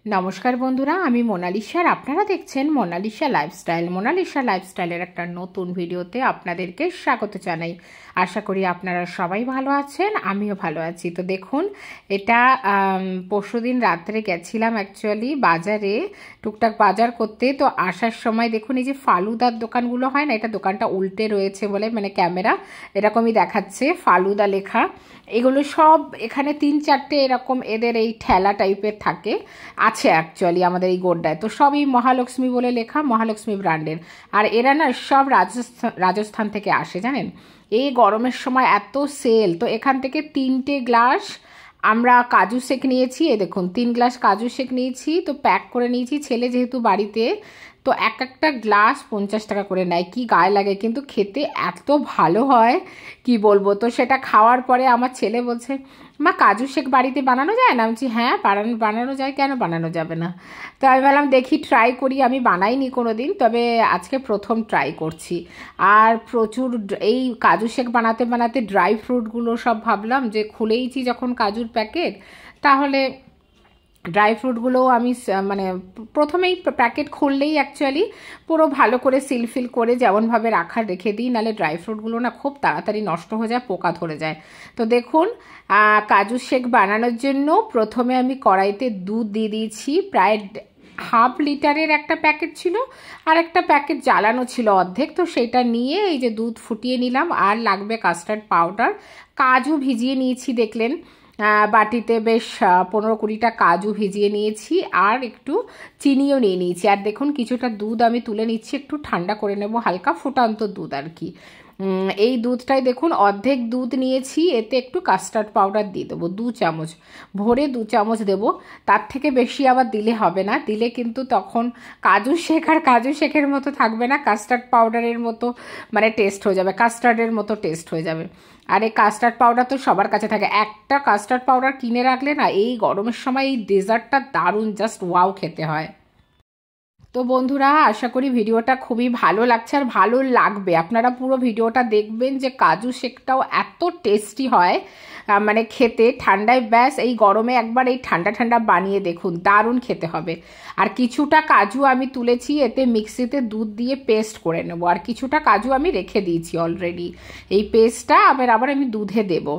নমস্কার বন্ধুরা, আমি মোনালিসা আর আপনারা দেখছেন মোনালিসা লাইফস্টাইল। মোনালিসা লাইফস্টাইলের একটা নতুন ভিডিওতে আপনাদেরকে স্বাগত জানাই। আশা করি আপনারা সবাই ভালো আছেন, আমিও ভালো আছি। তো দেখুন, এটা পরশুদিন রাত্রে গেছিলাম অ্যাকচুয়ালি বাজারে, টুকটাক বাজার করতে। তো আসার সময় দেখুন এই যে ফালুদার দোকানগুলো হয় না, এটা দোকানটা উল্টে রয়েছে বলে মানে ক্যামেরা এরকমই দেখাচ্ছে, ফালুদা লেখা। এগুলো সব এখানে 3-4টে এরকম এদের এই ঠেলা টাইপের থাকে আছে অ্যাকচুয়ালি আমাদের এই গোড্ডায়। তো সবই মহালক্ষ্মী বলে লেখা, মহালক্ষ্মী ব্র্যান্ডের। আর এরা না সব রাজস্থান থেকে আসে, জানেন। এই গরমের সময় এত সেল। তো এখান থেকে 3টে গ্লাস আমরা কাজু শেক নিয়েছি। এই দেখুন 3 গ্লাস কাজু শেক নিয়েছি, তো প্যাক করে নিয়েছি। ছেলে যেহেতু বাড়িতে, তো একটা গ্লাস 50 টাকা করে নেয়। কি গায়ে লাগে, কিন্তু খেতে এত ভালো হয় কি বলবো। তো সেটা খাওয়ার পরে আমার ছেলে বলছে, মা কাজু শেক বাড়িতে বানানো যায় না? আমি বলছি হ্যাঁ বানানো যায়, কেন বানানো যাবে না। তো আমি বললাম দেখি ট্রাই করি। আমি বানাইনি কোনো দিন, তবে আজকে প্রথম ট্রাই করছি। আর প্রচুর এই কাজু শেক বানাতে বানাতে ড্রাই ফ্রুটগুলো সব ভাবলাম যে খুলেইছি যখন কাজুর প্যাকেট, তাহলে ড্রাই ফ্রুটগুলোও আমি মানে প্রথমেই প্যাকেট খুললেই অ্যাকচুয়ালি পুরো ভালো করে সিলফিল করে যেমনভাবে রেখে দিই, নাহলে ড্রাই ফ্রুটগুলো না খুব তাড়াতাড়ি নষ্ট হয়ে যায়, পোকা ধরে যায়। তো দেখুন, কাজু শেক বানানোর জন্য প্রথমে আমি কড়াইতে দুধ দিয়ে দিয়েছি। প্রায় হাফ লিটারের একটা প্যাকেট ছিল, আর একটা প্যাকেট জ্বালানো ছিল অর্ধেক। তো সেটা নিয়ে এই যে দুধ ফুটিয়ে নিলাম। আর লাগবে কাস্টার্ড পাউডার। কাজু ভিজিয়ে নিয়েছি, দেখলেন বাটিতে বেশ 15-20টা কাজু ভিজিয়ে নিয়েছি, আর একটু চিনিও নিয়ে নিয়েছি। আর দেখুন কিছুটা দুধ আমি তুলে নিচ্ছি, একটু ঠান্ডা করে নেব, হালকা ফুটান্ত দুধ আর কি। এই দুধটাই দেখুন অর্ধেক দুধ নিয়েছি, এতে একটু কাস্টার্ড পাউডার দিয়ে দেবো 2 চামচ, ভরে 2 চামচ দেবো। তার থেকে বেশি আবার দিলে হবে না, দিলে কিন্তু তখন কাজু শেক আর কাজু শেকের মতো থাকবে না, কাস্টার্ড পাউডারের মতো মানে টেস্ট হয়ে যাবে, কাস্টার্ডের মতো টেস্ট হয়ে যাবে। আর এই কাস্টার্ড পাউডার তো সবার কাছে থাকে, একটা কাস্টার্ড পাউডার কিনে রাখলে না এই গরমের সময় এই ডেজার্টটা দারুণ, জাস্ট ওয়াও খেতে হয়। তো বন্ধুরা, আশা করি ভিডিওটা খুবই ভালো লাগছে আর ভালো লাগবে। আপনারা পুরো ভিডিওটা দেখবেন যে কাজু শেকটাও এত টেস্টি হয় মানে খেতে। ঠান্ডায় ব্যাস, এই গরমে একবার এই ঠান্ডা ঠান্ডা বানিয়ে দেখুন, দারুণ খেতে হবে। আর কিছুটা কাজু আমি তুলেছি, এতে মিক্সিতে দুধ দিয়ে পেস্ট করে নেব। আর কিছুটা কাজু আমি রেখে দিয়েছি অলরেডি, এই পেস্টটা আবার আমি দুধে দেবো।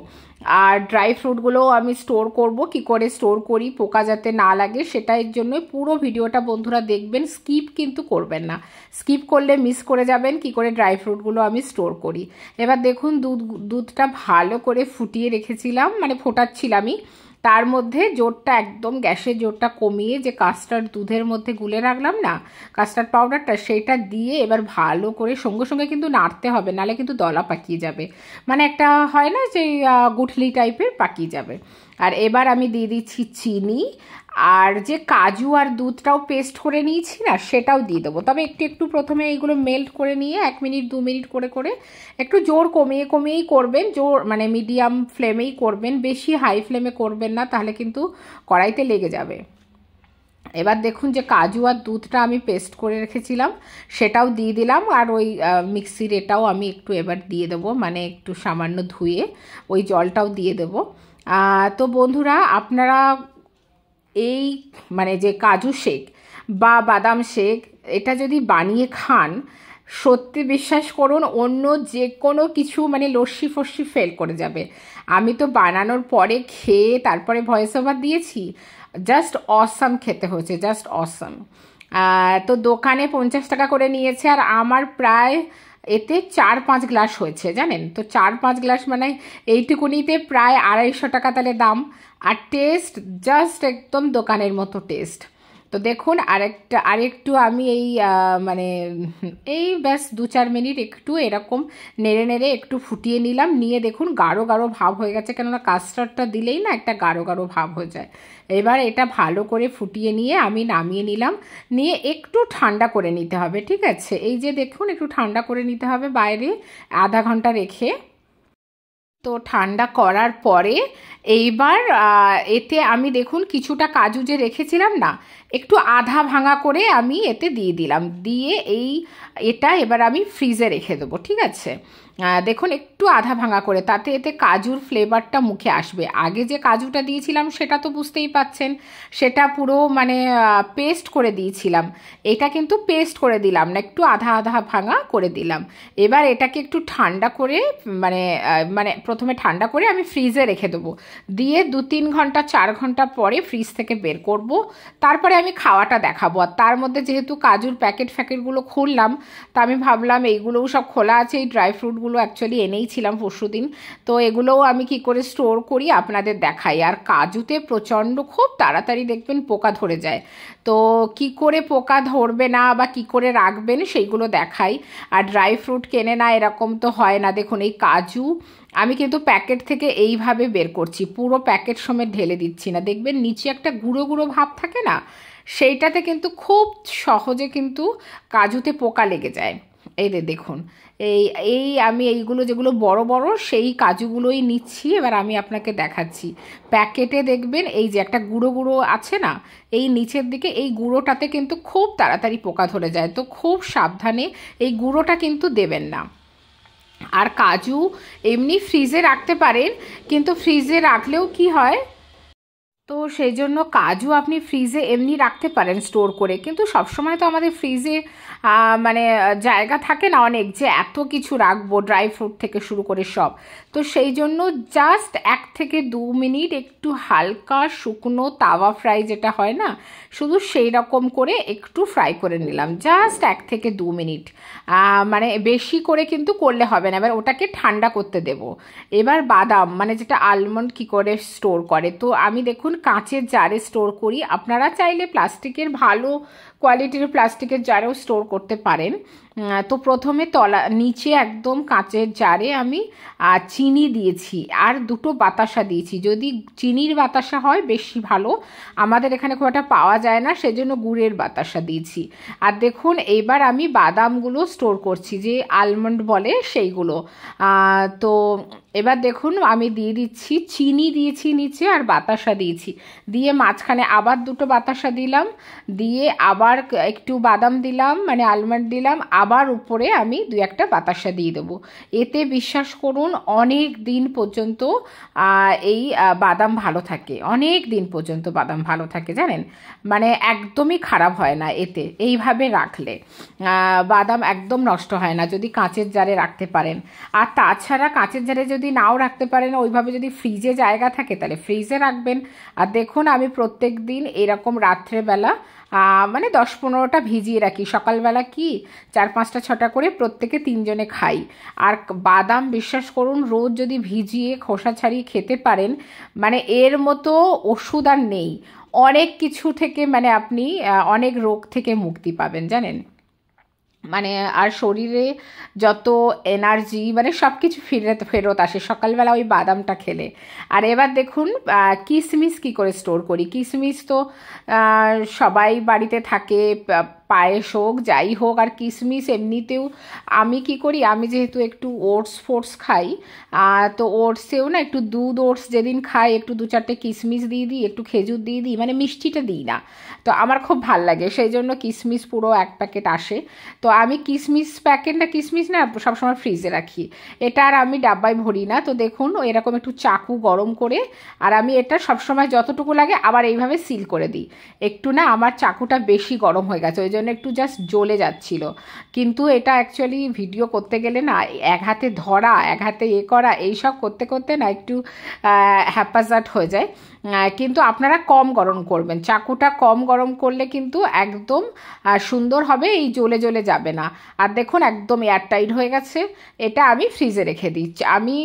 আর ড্রাই ফ্রুটগুলোও আমি স্টোর করব, কি করে স্টোর করি পোকা যাতে না লাগে সেটার জন্য পুরো ভিডিওটা বন্ধুরা দেখবেন, স্কিপ কিন্তু করবেন না। স্কিপ করলে মিস করে যাবেন কি করে ড্রাই ফ্রুটগুলো আমি স্টোর করি। এবার দেখুন দুধটা ভালো করে ফুটিয়ে রেখেছিলাম, মানে ফোটাচ্ছিলামই। তার মধ্যে জোরটা একদম গ্যাসের জোরটা কমিয়ে যে কাস্টার্ড দুধের মধ্যে গুলে রাখলাম না কাস্টার্ড পাউডারটা, সেইটা দিয়ে এবার ভালো করে সঙ্গে সঙ্গে কিন্তু নাড়তে হবে, নাহলে কিন্তু দলা পাকিয়ে যাবে, মানে একটা হয় না যে গুঠলি টাইপের পাকিয়ে যাবে। আর এবার আমি দিয়ে দিচ্ছি চিনি, আর যে কাজু আর দুধটাও পেস্ট করে নিয়েছি না সেটাও দিয়ে দেবো। তবে একটু একটু প্রথমে এইগুলো মেল্ট করে নিয়ে 1 মিনিট 2 মিনিট করে করে একটু জোর কমিয়েই করবেন, জোর মানে মিডিয়াম ফ্লেমেই করবেন, বেশি হাই ফ্লেমে করবেন না, তাহলে কিন্তু কড়াইতে লেগে যাবে। এবার দেখুন যে কাজু আর দুধটা আমি পেস্ট করে রেখেছিলাম সেটাও দিয়ে দিলাম। আর ওই মিক্সির এটাও আমি একটু এবার দিয়ে দেবো, মানে একটু সামান্য ধুয়ে ওই জলটাও দিয়ে দেবো। তো বন্ধুরা, আপনারা এই মানে যে কাজু শেক বা বাদাম শেক এটা যদি বানিয়ে খান, সত্যি বিশ্বাস করুন অন্য যে কোনো কিছু মানে লস্যি ফস্যি ফেল করে যাবে। আমি তো বানানোর পরে খেয়ে তারপরে ভয়েস ওভার দিয়েছি, জাস্ট অসাম খেতে হয়েছে, জাস্ট অসাম। তো দোকানে 50 টাকা করে নিয়েছে, আর আমার প্রায় এতে 4-5 গ্লাস হয়েছে, জানেন। তো 4-5 গ্লাস মানে এইটুকুনিতে প্রায় 250 টাকা তাহলে দাম। আর টেস্ট জাস্ট একদম দোকানের মতো টেস্ট। তো দেখুন আরেকটু আমি এই মানে এই ব্যাস 2-4 মিনিট একটু এরকম নেড়ে নেড়ে একটু ফুটিয়ে নিলাম, নিয়ে দেখুন গাঢ় গাঢ় ভাব হয়ে গেছে, কেননা কাস্টার্ডটা দিলেই না একটা গাঢ় গাঢ় ভাব হয়ে যায়। এবার এটা ভালো করে ফুটিয়ে নিয়ে আমি নামিয়ে নিলাম, নিয়ে একটু ঠান্ডা করে নিতে হবে, ঠিক আছে। এই যে দেখুন একটু ঠান্ডা করে নিতে হবে বাইরে আধা ঘন্টা রেখে। তো ঠান্ডা করার পরে এইবার এতে আমি দেখুন কিছুটা কাজু যে রেখেছিলাম না, একটু আধা ভাঙা করে আমি এতে দিয়ে দিলাম, দিয়ে এটা এবার আমি ফ্রিজে রেখে দেবো, ঠিক আছে। দেখুন একটু আধা ভাঙা করে, তাতে এতে কাজুর ফ্লেভারটা মুখে আসবে। আগে যে কাজুটা দিয়েছিলাম সেটা তো বুঝতেই পাচ্ছেন, সেটা পুরো মানে পেস্ট করে দিয়েছিলাম। এটা কিন্তু পেস্ট করে দিলাম না, একটু আধা আধা ভাঙা করে দিলাম। এবার এটাকে একটু ঠান্ডা করে মানে মানে প্রথমে ঠান্ডা করে আমি ফ্রিজে রেখে দেবো, দিয়ে 2-3 ঘন্টা 4 ঘন্টা পরে ফ্রিজ থেকে বের করব। তারপরে আমি খাওয়াটা দেখাবো। আর তার মধ্যে যেহেতু কাজুর প্যাকেটগুলো খুললাম, তা আমি ভাবলাম এইগুলোও সব খোলা আছে, এই ড্রাই ফ্রুটগুলো অ্যাকচুয়ালি এনেইছিলাম পরশুদিন, তো এগুলোও আমি কি করে স্টোর করি আপনাদের দেখাই। আর কাজুতে প্রচণ্ড খুব তাড়াতাড়ি দেখবেন পোকা ধরে যায়, তো কি করে পোকা ধরবে না বা কি করে রাখবেন সেইগুলো দেখাই। আর ড্রাই ফ্রুট কেনে না এরকম তো হয় না। দেখুন এই কাজু আমি কিন্তু প্যাকেট থেকে এইভাবে বের করছি, পুরো প্যাকেট সমেত ঢেলে দিচ্ছি না। দেখবেন নিচে একটা গুঁড়ো গুঁড়ো ভাব থাকে না, সেইটাতে কিন্তু খুব সহজে কিন্তু কাজুতে পোকা লেগে যায়। এই দেখুন এই এই আমি এইগুলো যেগুলো বড় বড় সেই কাজুগুলোই নিচ্ছি। এবার আমি আপনাকে দেখাচ্ছি, প্যাকেটে দেখবেন এই যে একটা গুঁড়ো গুঁড়ো আছে না, এই নিচের দিকে এই গুঁড়োটাতে কিন্তু খুব তাড়াতাড়ি পোকা ধরে যায়, তো খুব সাবধানে এই গুঁড়োটা কিন্তু দেবেন না। আর কাজু এমনি ফ্রিজে রাখতে পারেন, কিন্তু ফ্রিজে রাখলেও কি হয়, তো সেই জন্য কাজু আপনি ফ্রিজে এমনি রাখতে পারেন স্টোর করে, কিন্তু সবসময় তো আমাদের ফ্রিজে মানে জায়গা থাকে না অনেক, যে এত কিছু রাখবো ড্রাই ফ্রুট থেকে শুরু করে সব। তো সেই জন্য জাস্ট 1 থেকে 2 মিনিট একটু হালকা শুকনো তাওয়া ফ্রাই যেটা হয় না, শুধু সেই রকম করে একটু ফ্রাই করে নিলাম, জাস্ট 1 থেকে 2 মিনিট। মানে বেশি করে কিন্তু করলে হবে না। এবার ওটাকে ঠান্ডা করতে দেব। এবার বাদাম মানে যেটা আলমন্ড কি করে স্টোর করে, তো আমি দেখুন কাঁচের জারে স্টোর করি। আপনারা চাইলে প্লাস্টিকের ভালো কোয়ালিটির প্লাস্টিকের জারেও স্টোর করতে পারেন। তো প্রথমে নিচে একদম কাঁচের জারে আমি চিনি দিয়েছি আর 2টো বাতাসা দিয়েছি। যদি চিনির বাতাসা হয় বেশি ভালো, আমাদের এখানে খুব একটা পাওয়া যায় না, সেজন্য গুড়ের বাতাসা দিয়েছি। আর দেখুন এইবার আমি বাদামগুলো স্টোর করছি, যে আলমন্ড বলে সেইগুলো। তো এবার দেখুন আমি দিয়ে দিচ্ছি, চিনি দিয়েছি নিচে আর বাতাসা দিয়েছি, দিয়ে মাঝখানে আবার 2টো বাতাসা দিলাম, দিয়ে আবার একটু বাদাম দিলাম মানে আলমন্ড দিলাম, আবার উপরে আমি 2-1টা বাতাসা দিয়ে দেবো। এতে বিশ্বাস করুন অনেক দিন পর্যন্ত এই বাদাম ভালো থাকে, অনেক দিন পর্যন্ত বাদাম ভালো থাকে জানেন, মানে একদমই খারাপ হয় না এতে, এইভাবে রাখলে বাদাম একদম নষ্ট হয় না যদি কাঁচের জারে রাখতে পারেন। আর তাছাড়া কাঁচের জারে যদি নাও রাখতে পারেন, ওইভাবে যদি ফ্রিজে জায়গা থাকে তাহলে ফ্রিজে রাখবেন। আর দেখুন আমি প্রত্যেক দিন এরকম রাত্রেবেলা মানে 10-15টা ভিজিয়ে রাখি, সকালবেলা কি 4-5টা-6টা করে প্রত্যেকে 3 জনে খাই। আর বাদাম বিশ্বাস করুন রোজ যদি ভিজিয়ে খোসা ছাড়িয়ে খেতে পারেন, মানে এর মতো ওষুধ আর নেই। অনেক কিছু থেকে মানে আপনি অনেক রোগ থেকে মুক্তি পাবেন জানেন, মানে আর শরীরে যত এনার্জি মানে সব কিছু ফেরত আসে সকালবেলা ওই বাদামটা খেলে। আর এবার দেখুন কিশমিশ কী করে স্টোর করি। কিশমিশ তো সবাই বাড়িতে থাকে, পায়েস হোক যাই হোক। আর কিশমিশ এমনিতেও আমি কি করি, আমি যেহেতু একটু ওটস খাই, তো ওটসেও না একটু দুধ, ওটস যেদিন খাই একটু 2-4টে কিশমিশ দিয়ে দিই, একটু খেজুর দিয়ে দিই, মানে মিষ্টিটা দিই না, তো আমার খুব ভাল লাগে, সেই জন্য কিশমিশ পুরো 1 প্যাকেট আসে। তো আমি কিশমিশ না সবসময় ফ্রিজে রাখি, এটা আর আমি ডাব্বায় ভরি না। তো দেখুন এরকম একটু চাকু গরম করে, আর আমি এটা সবসময় যতটুকু লাগে আবার এইভাবে সিল করে দিই। একটু না আমার চাকুটা বেশি গরম হয়ে গেছে, ওই জন্য একটু জাস্ট জ্বলে যাচ্ছিল, কিন্তু এটা অ্যাকচুয়ালি ভিডিও করতে গেলে না 1 হাতে ধরা 1 হাতে করা এইসব করতে করতে না একটু হ্যাপাজার্ট হয়ে যায়। কিন্তু আপনারা কম গরম করবেন, চাকুটা কম গরম করলে কিন্তু একদম সুন্দর হবে, এই জ্বলে জ্বলে যাবে না। আর দেখুন একদম এয়ারটাইট হয়ে গেছে। এটা আমি ফ্রিজে রেখে দিই। আমি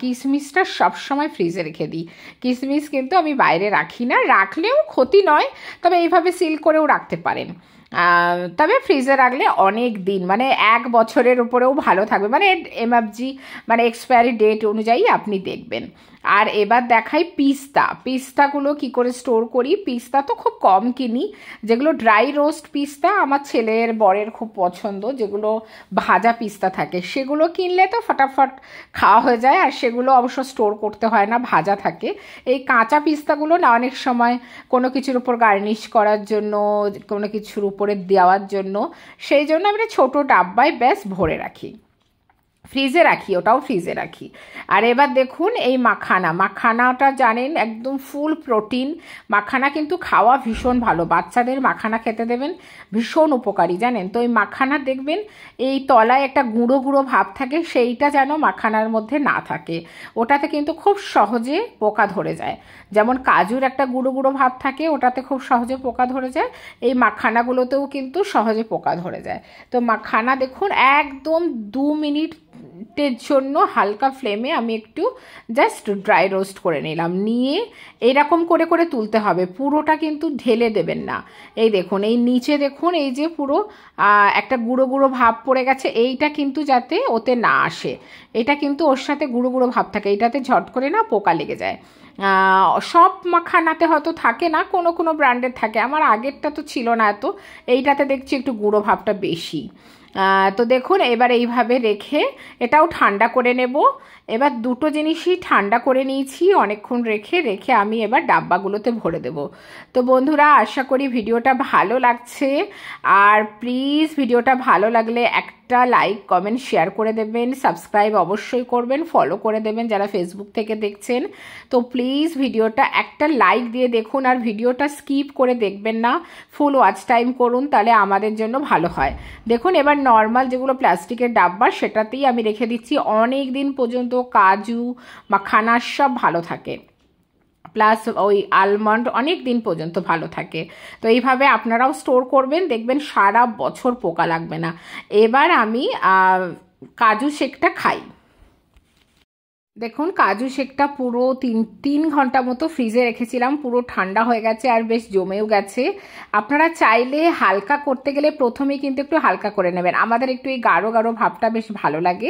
কিশমিশটা সবসময় ফ্রিজে রেখে দিই, কিশমিশ কিন্তু আমি বাইরে রাখি না, রাখলেও ক্ষতি নয়, তবে এইভাবে সিল করেও রাখতে পারেন। তবে ফ্রিজে রাখলে অনেক দিন মানে 1 বছরের উপরেও ভালো থাকবে, মানে এমএফজি মানে এক্সপায়ারি ডেট অনুযায়ী আপনি দেখবেন। আর এবার দেখাই পিস্তাগুলো কি করে স্টোর করি। পিস্তা তো খুব কম কিনি, যেগুলো ড্রাই রোস্ট পিস্তা আমার ছেলের বরের খুব পছন্দ, যেগুলো ভাজা পিস্তা থাকে সেগুলো কিনলে তো ফটাফট খাওয়া হয়ে যায়, আর সেগুলো অবশ্য স্টোর করতে হয় না, ভাজা থাকে। এই কাঁচা পিস্তাগুলো না অনেক সময় কোনো কিছুর উপর গার্নিশ করার জন্য, কোনো কিছুর উপরে দেওয়ার জন্য, সেই জন্য আমি ছোটো ডাব্বায় ব্যাস ভরে রাখি ফ্রিজে রাখি, ওটাও ফ্রিজে রাখি। আর এবার দেখুন এই মাখানাটা জানেন একদম ফুল প্রোটিন মাখানা, কিন্তু খাওয়া ভীষণ ভালো, বাচ্চাদের মাখানা খেতে দেবেন, ভীষণ উপকারী জানেন। তো এই মাখানা দেখবেন এই তলায় একটা গুঁড়ো গুঁড়ো ভাব থাকে, সেইটা যেন মাখানার মধ্যে না থাকে, ওটাতে কিন্তু খুব সহজে পোকা ধরে যায়। যেমন কাজুর একটা গুঁড়ো গুঁড়ো ভাব থাকে, ওটাতে খুব সহজে পোকা ধরে যায়, এই মাখানাগুলোতেও কিন্তু সহজে পোকা ধরে যায়। তো মাখানা দেখুন একদম 2 মিনিটের জন্য হালকা ফ্লেমে আমি একটু জাস্ট ড্রাই রোস্ট করে নিলাম, নিয়ে এইরকম করে করে তুলতে হবে, পুরোটা কিন্তু ঢেলে দেবেন না। এই দেখুন এই নিচে দেখুন এই যে পুরো একটা গুঁড়ো গুঁড়ো ভাব পড়ে গেছে, এইটা কিন্তু যাতে ওতে না আসে, এটা কিন্তু ওর সাথে গুঁড়ো গুঁড়ো ভাব থাকে, এইটাতে ঝট করে না পোকা লেগে যায়। সব মাখানাতে হয়তো থাকে না, কোনো কোনো ব্র্যান্ডের থাকে, আমার আগেরটা তো ছিল না এত, এইটাতে দেখছি একটু গুঁড়ো ভাবটা বেশি। তো দেখুন এবার এইভাবে রেখে এটাও ঠান্ডা করে নেব। এবার দুটো জিনিসই ঠান্ডা করে নিয়েছি অনেকক্ষণ রেখে রেখে আমি এবার ডাব্বাগুলোতে ভরে দেব। তো বন্ধুরা আশা করি ভিডিওটা ভালো লাগছে, আর প্লিজ ভিডিওটা ভালো লাগলে একটা লাইক কমেন্ট শেয়ার করে দেবেন, সাবস্ক্রাইব অবশ্যই করবেন, ফলো করে দেবেন যারা ফেসবুক থেকে দেখছেন। তো প্লিজ ভিডিওটা একটা লাইক দিয়ে দেখুন, আর ভিডিওটা স্কিপ করে দেখবেন না, ফুল ওয়াচ টাইম করুন, তাহলে আমাদের জন্য ভালো হয়। দেখুন এবার নর্মাল যেগুলো প্লাস্টিকের ডাব্বা সেটাতেই আমি রেখে দিচ্ছি, অনেক দিন পর্যন্ত কাজু মাখানা সব ভালো থাকে, প্লাস ওই আলমন্ড অনেক দিন পর্যন্ত ভালো থাকে। তো এইভাবে আপনারাও স্টোর করবেন, দেখবেন সারা বছর পোকা লাগবে না। এবার আমি কাজু শেকটা খাই। দেখুন কাজু শেকটা পুরো 3 ঘন্টা মতো ফ্রিজে রেখেছিলাম, পুরো ঠান্ডা হয়ে গেছে আর বেশ জমেও গেছে। আপনারা চাইলে হালকা করতে গেলে প্রথমেই কিন্তু একটু হালকা করে নেবেন, আমাদের একটু এই গাঢ় গাঢ় ভাবটা বেশ ভালো লাগে,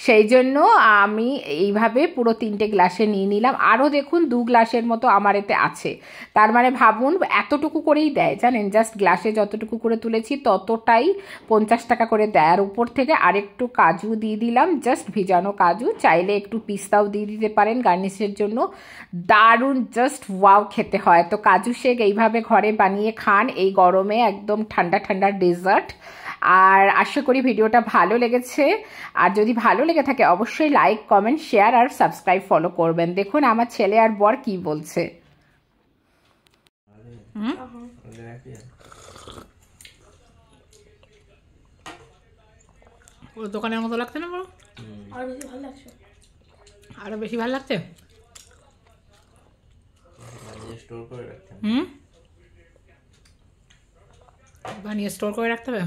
সেই জন্য আমি এইভাবে পুরো 3টে গ্লাসে নিয়ে নিলাম। আরও দেখুন 2 গ্লাসের মতো আমার এতে আছে, তার মানে ভাবুন এতটুকু করেই দেয় জানেন, জাস্ট গ্লাসে যতটুকু করে তুলেছি ততটাই 50 টাকা করে দেয়। আর উপর থেকে আরেকটু কাজু দিয়ে দিলাম, জাস্ট ভিজানো কাজু, চাইলে একটু পিস্তাও দিয়ে দিতে পারেন গার্নিশের জন্য, দারুণ জাস্ট ওয়াও খেতে হয়। তো কাজু শেক এইভাবে ঘরে বানিয়ে খান এই গরমে, একদম ঠান্ডা ঠান্ডা ডেজার্ট। আর আশা করি ভিডিওটা ভালো লেগেছে, আর যদি ভালো লেগে থাকে অবশ্যই লাইক কমেন্ট শেয়ার আর সাবস্ক্রাইব ফলো করবেন। দেখুন আমার ছেলে আর বর কি বলছে। ওর দোকানের মতো লাগছে না বড়? আরো বেশি ভালো লাগছে, আরো বেশি ভালো লাগছে। বানিয়ে স্টোর করে রাখতে হবে।